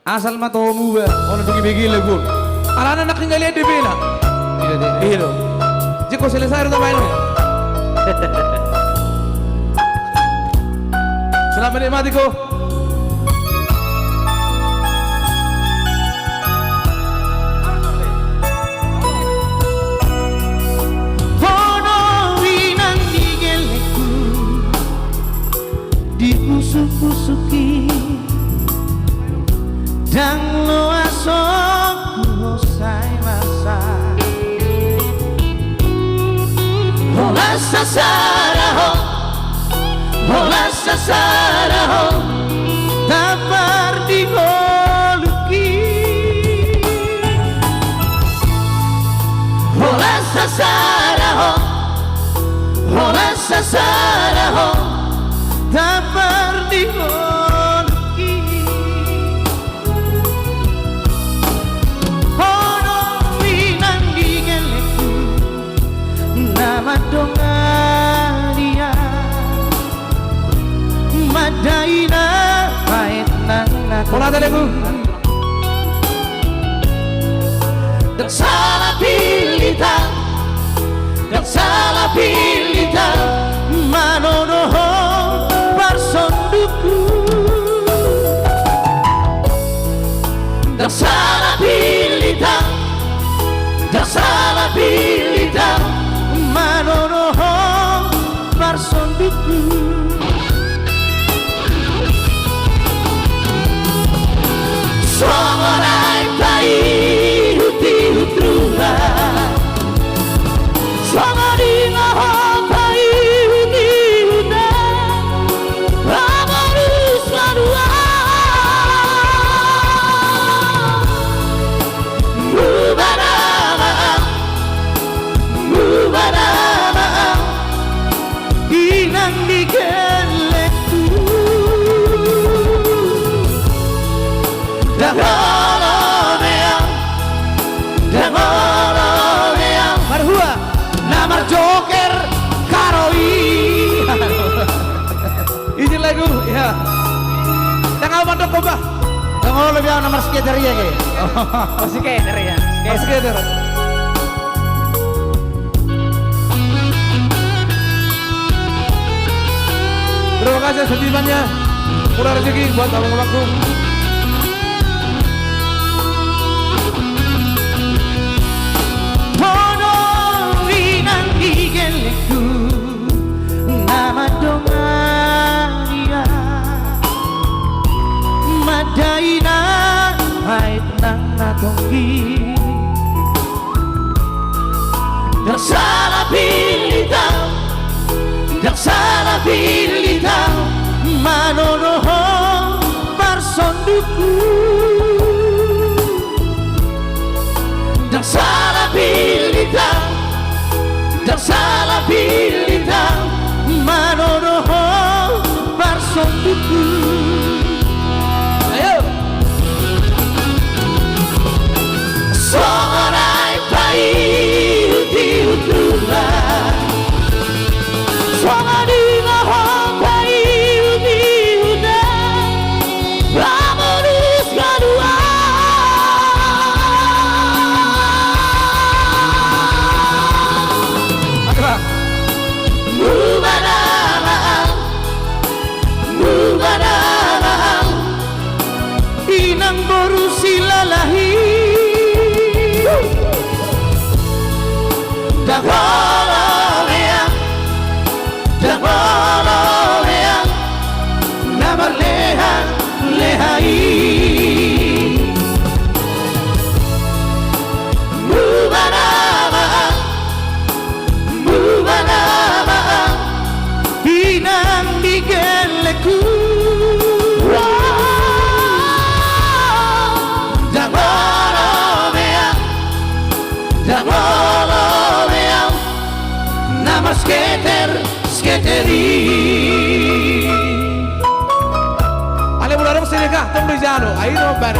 Asal matomu ba, ono bigi-bigi lagu. Alana nakinggali di bina. Iya. Jiko selesai udah main. Selamat menikmati ko. Pusuk-pusuki dan lo asok usai masa hola sasaraho tapar di goluki hola sasaraho tapar di goluki ono winang di geleku nama dongaria madaina pahit nang naku Mula lagu. dan salah pilita manonoho parsonduku dan salah pilita manonoho parsonduku songorai tai huti hutruha songori ngaho tai huti huta amarus ladua mubarama inang digeleku Marhua namar joker karoi Izin lagu, ya. Tengah mandok kok, Bah. Tengok lebih nomor skater ya ke Skater ya. Skater. Terima kasih sentimennya. Murah rezeki buat abang-abangku. Hono winang digeleku nama dongaria madaina pahit nang natonggi dan salah pilita manonoho parsonduku dan salah pilita manonoho parsonduku Ayo. songorai pai uti utruha songori ngaho pai uti uta amarus gadua mubarama inang boru silalahi Dagololeang namar lehai mubarama inang digeleku Dagololeang nama skateri Ale bularong sinikah tong Rizano. Ayo, Bar.